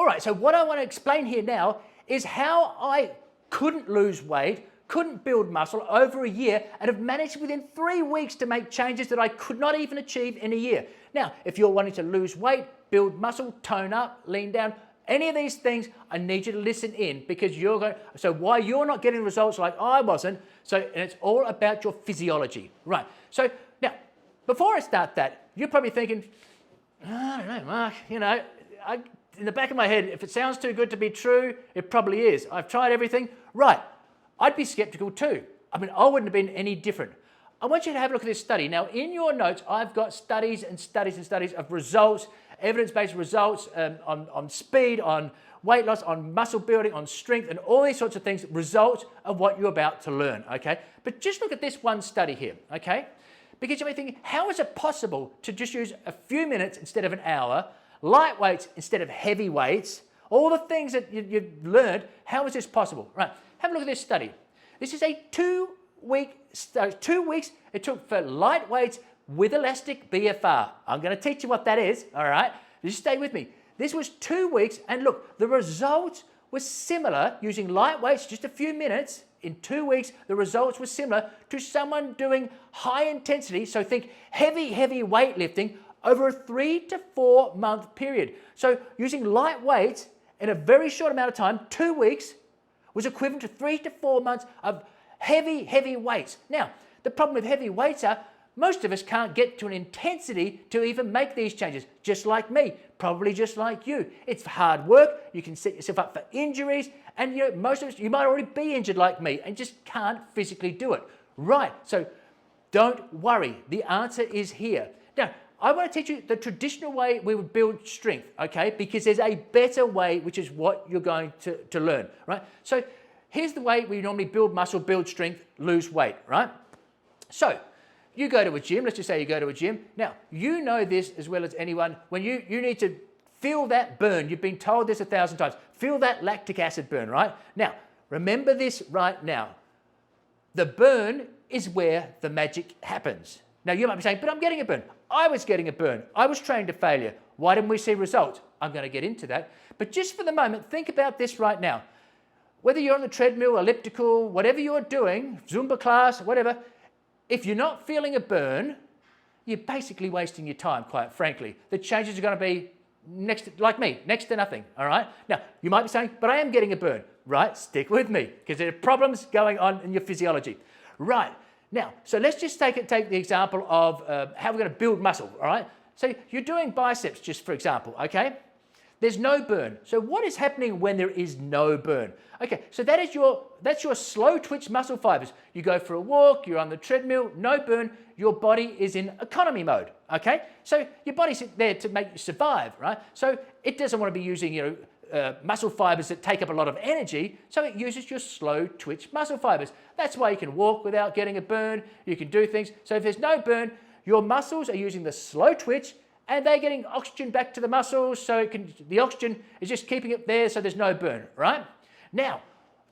All right, so what I want to explain here now is how I couldn't lose weight, couldn't build muscle over a year, and have managed within 3 weeks to make changes that I could not even achieve in a year. Now, if you're wanting to lose weight, build muscle, tone up, lean down, any of these things, I need you to listen in, because you're going, so why you're not getting results like I wasn't, so, and it's all about your physiology. Right, so now, before I start that, you're probably thinking, I don't know, Mark, you know, in the back of my head, if it sounds too good to be true, it probably is. I've tried everything. Right, I'd be skeptical too. I mean, I wouldn't have been any different. I want you to have a look at this study. Now, in your notes, I've got studies and studies and studies of results, evidence-based results on speed, on weight loss, on muscle building, on strength, and all these sorts of things, results of what you're about to learn, okay? But just look at this one study here, okay? Because you may be thinking, how is it possible to just use a few minutes instead of an hour, light weights instead of heavy weights, all the things that you've learned, how is this possible? Right, have a look at this study. This is a 2-week study. 2 weeks it took for light weights with elastic BFR. I'm going to teach you what that is, all right? Just stay with me. This was 2 weeks, and look, the results were similar using light weights, just a few minutes. In 2 weeks, the results were similar to someone doing high intensity, so think heavy weightlifting over a 3 to 4 month period. So using light weights in a very short amount of time, 2 weeks, was equivalent to 3 to 4 months of heavy weights. Now, the problem with heavy weights are most of us can't get to an intensity to even make these changes, just like me, probably just like you. It's hard work, you can set yourself up for injuries, and you know, most of us, you might already be injured like me and just can't physically do it. Right, so don't worry, the answer is here. Now, I want to teach you the traditional way we would build strength, okay? Because there's a better way, which is what you're going to learn, right? So here's the way we normally build muscle, build strength, lose weight, right? So you go to a gym, let's just say you go to a gym. Now, you know this as well as anyone, when you need to feel that burn, you've been told this 1,000 times, feel that lactic acid burn, right? Now, remember this right now. The burn is where the magic happens. Now, you might be saying, but I'm getting a burn. I was getting a burn. I was trained to failure. Why didn't we see results? I'm going to get into that. But just for the moment, think about this right now. Whether you're on the treadmill, elliptical, whatever you're doing, Zumba class, whatever, if you're not feeling a burn, you're basically wasting your time, quite frankly. The changes are going to be like me, next to nothing, all right? Now, you might be saying, but I am getting a burn, right? Stick with me, because there are problems going on in your physiology. Right, now, so let's just take the example of how we're going to build muscle, all right? So you're doing biceps, just for example, okay? There's no burn. So what is happening when there is no burn? Okay, so that's your slow twitch muscle fibers. You go for a walk, you're on the treadmill, no burn, your body is in economy mode, okay? So your body's there to make you survive, right? So it doesn't want to be using, muscle fibers that take up a lot of energy, so it uses your slow twitch muscle fibers. That's why you can walk without getting a burn, you can do things. So if there's no burn, your muscles are using the slow twitch, and they're getting oxygen back to the muscles, so the oxygen is just keeping it there so there's no burn, right? Now,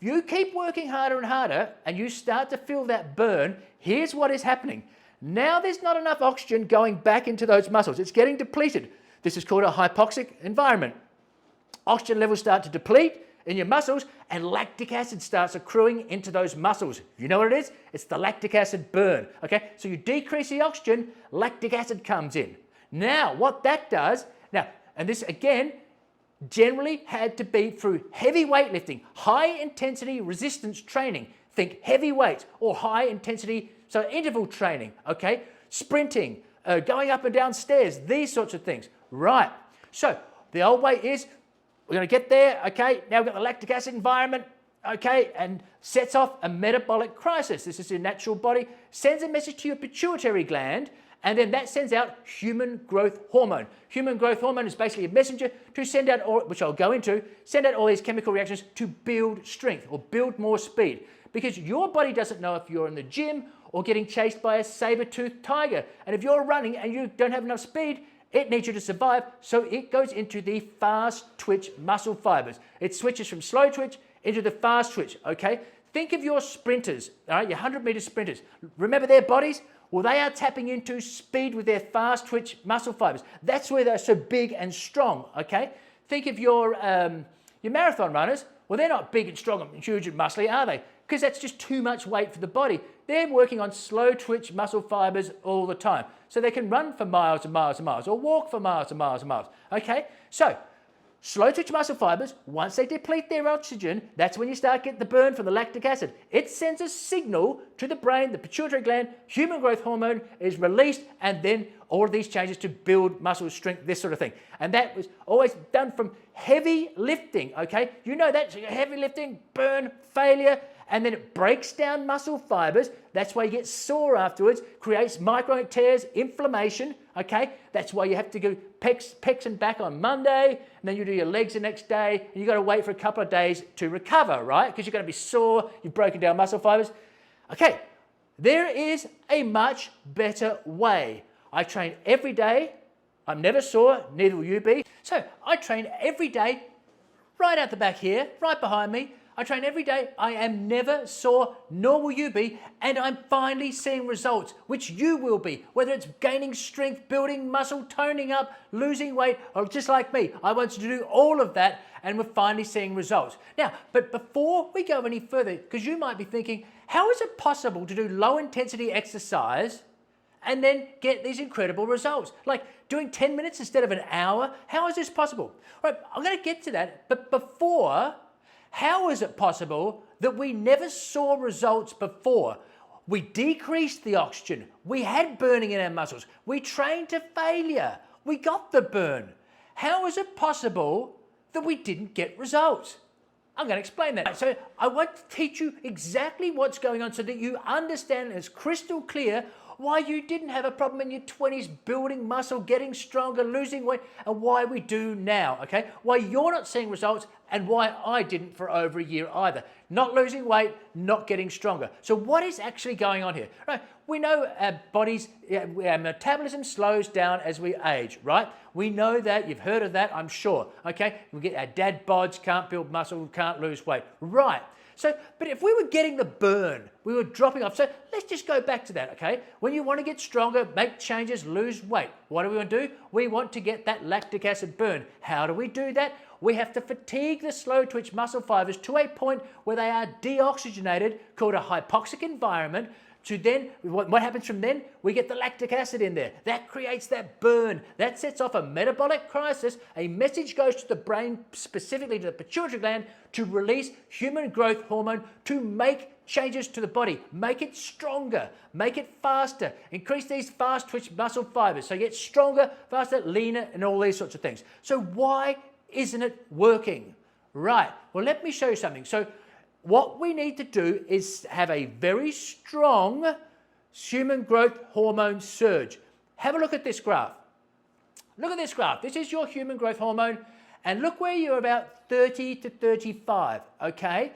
you keep working harder and harder, and you start to feel that burn. Here's what is happening. Now there's not enough oxygen going back into those muscles. It's getting depleted. This is called a hypoxic environment. Oxygen levels start to deplete in your muscles, and lactic acid starts accruing into those muscles. You know what it is? It's the lactic acid burn, okay? So you decrease the oxygen, lactic acid comes in. Now, what that does, and this again, generally had to be through heavy weightlifting, high intensity resistance training. Think heavy weights or high intensity, so interval training, okay? Sprinting, going up and down stairs, these sorts of things. Right, so the old way is, we're going to get there, okay? Now we've got the lactic acid environment, okay? And sets off a metabolic crisis. This is your natural body, sends a message to your pituitary gland, and then that sends out human growth hormone. Human growth hormone is basically a messenger to send out, which I'll go into, send out all these chemical reactions to build strength or build more speed. Because your body doesn't know if you're in the gym or getting chased by a saber-toothed tiger. And if you're running and you don't have enough speed, it needs you to survive, so it goes into the fast twitch muscle fibers. It switches from slow twitch into the fast twitch, okay? Think of your sprinters, all right, your 100-meter sprinters. Remember their bodies? Well, they are tapping into speed with their fast twitch muscle fibers. That's where they're so big and strong, okay? think of your marathon runners. Well, they're not big and strong and huge and muscly, are they? Because that's just too much weight for the body. They're working on slow twitch muscle fibers all the time. So they can run for miles and miles and miles, or walk for miles and miles and miles. Okay, so slow twitch muscle fibers, once they deplete their oxygen, that's when you start getting the burn from the lactic acid. It sends a signal to the brain, the pituitary gland, human growth hormone is released, and then all of these changes to build muscle strength, this sort of thing. And that was always done from heavy lifting, okay? You know that, heavy lifting, burn, failure, and then it breaks down muscle fibers. That's why you get sore afterwards, creates micro tears, inflammation, okay? That's why you have to go pecs and back on Monday, and then you do your legs the next day, and you've got to wait for a couple of days to recover, right? Because you're going to be sore, you've broken down muscle fibers. Okay, there is a much better way. I train every day. I'm never sore, neither will you be. So I train every day, right out the back here, right behind me. I train every day. I am never sore, nor will you be, and I'm finally seeing results, which you will be, whether it's gaining strength, building muscle, toning up, losing weight, or just like me. I want you to do all of that, and we're finally seeing results. Now, but before we go any further, because you might be thinking, how is it possible to do low intensity exercise and then get these incredible results? Like doing 10 minutes instead of an hour? How is this possible? All right, I'm going to get to that, but before, how is it possible that we never saw results before? We decreased the oxygen. We had burning in our muscles. We trained to failure. We got the burn. How is it possible that we didn't get results? I'm going to explain that. So I want to teach you exactly what's going on so that you understand as crystal clear why you didn't have a problem in your 20s building muscle, getting stronger, losing weight, and why we do now, okay? Why you're not seeing results and why I didn't for over a year either. Not losing weight, not getting stronger. So what is actually going on here? Right, we know our bodies, our metabolism slows down as we age, right? We know that, you've heard of that, I'm sure, okay? We get our dad bods, can't build muscle, can't lose weight, right? So, but if we were getting the burn, we were dropping off. So let's just go back to that, okay? When you want to get stronger, make changes, lose weight, what do we want to do? We want to get that lactic acid burn. How do we do that? We have to fatigue the slow twitch muscle fibers to a point where they are deoxygenated, called a hypoxic environment, to then, what happens from then? We get the lactic acid in there. That creates that burn. That sets off a metabolic crisis. A message goes to the brain, specifically to the pituitary gland, to release human growth hormone to make changes to the body. Make it stronger. Make it faster. Increase these fast twitch muscle fibers. So you get stronger, faster, leaner, and all these sorts of things. So why isn't it working? Right. Well, let me show you something. So what we need to do is have a very strong human growth hormone surge. Have a look at this graph. Look at this graph. This is your human growth hormone, and look where you're about 30 to 35, okay?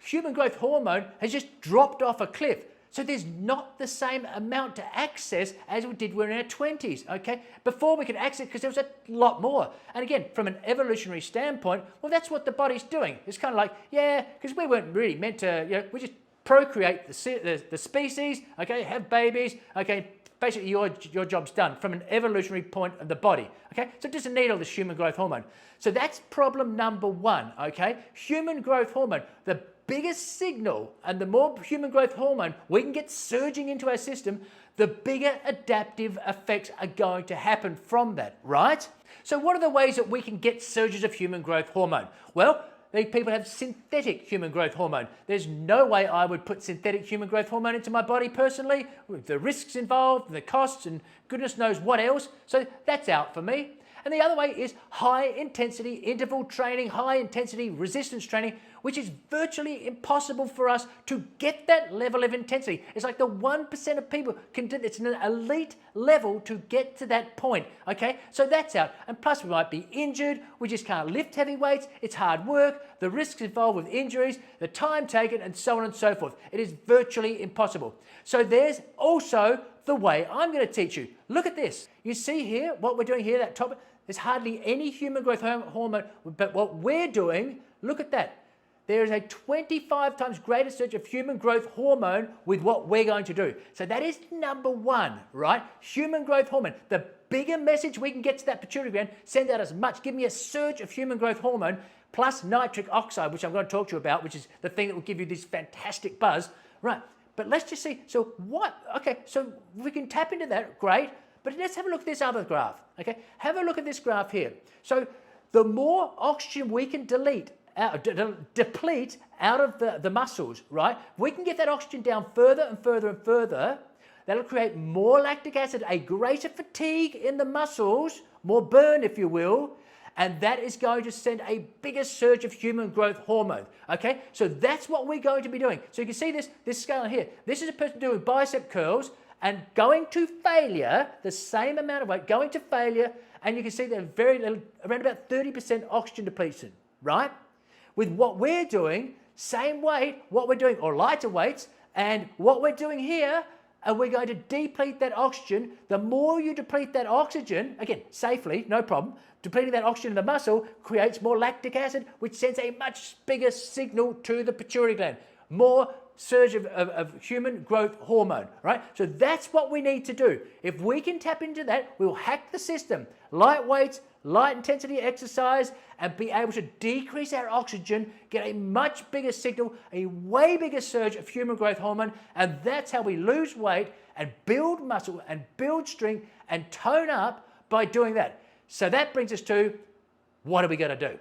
Human growth hormone has just dropped off a cliff. So there's not the same amount to access as we did when we were in our 20s, okay? Before we could access it because there was a lot more. And again, from an evolutionary standpoint, well, that's what the body's doing. It's kind of like, yeah, because we weren't really meant to, you know, we just procreate the species, okay, have babies, okay, basically your job's done from an evolutionary point of the body, okay? So it doesn't need all this human growth hormone. So that's problem number one, okay? Human growth hormone, the biggest signal, and the more human growth hormone we can get surging into our system, the bigger adaptive effects are going to happen from that, right? So what are the ways that we can get surges of human growth hormone? Well, these people have synthetic human growth hormone. There's no way I would put synthetic human growth hormone into my body personally, with the risks involved, the costs, and goodness knows what else. So that's out for me. And the other way is high intensity interval training, high intensity resistance training, which is virtually impossible for us to get that level of intensity. It's like the 1% of people can do it. It's an elite level to get to that point, okay? So that's out. And plus we might be injured, we just can't lift heavy weights, it's hard work, the risks involved with injuries, the time taken, and so on and so forth. It is virtually impossible. So there's also the way I'm going to teach you. Look at this. You see here, what we're doing here, that top, there's hardly any human growth hormone, but what we're doing, look at that. There is a 25 times greater surge of human growth hormone with what we're going to do. So that is number one, right? Human growth hormone, the bigger message we can get to that pituitary gland, send out as much, give me a surge of human growth hormone plus nitric oxide, which I'm going to talk to you about, which is the thing that will give you this fantastic buzz. Right, but let's just see. So what, okay, so we can tap into that, great, but let's have a look at this other graph, okay? Have a look at this graph here. So the more oxygen we can deplete out of the muscles, right? We can get that oxygen down further and further and further. That'll create more lactic acid, a greater fatigue in the muscles, more burn, if you will, and that is going to send a bigger surge of human growth hormone, okay? So that's what we're going to be doing. So you can see this scale here. This is a person doing bicep curls and going to failure, the same amount of weight, going to failure, and you can see that very little, around about 30% oxygen depletion, right? With what we're doing, same weight, what we're doing, or lighter weights, and what we're doing here, and we're going to deplete that oxygen. The more you deplete that oxygen, again, safely, no problem, depleting that oxygen in the muscle creates more lactic acid, which sends a much bigger signal to the pituitary gland. More surge of human growth hormone, right? So that's what we need to do. If we can tap into that, we'll hack the system. Light weights, light intensity exercise, and be able to decrease our oxygen, get a much bigger signal, a way bigger surge of human growth hormone, and that's how we lose weight and build muscle and build strength and tone up by doing that. So that brings us to, what are we going to do?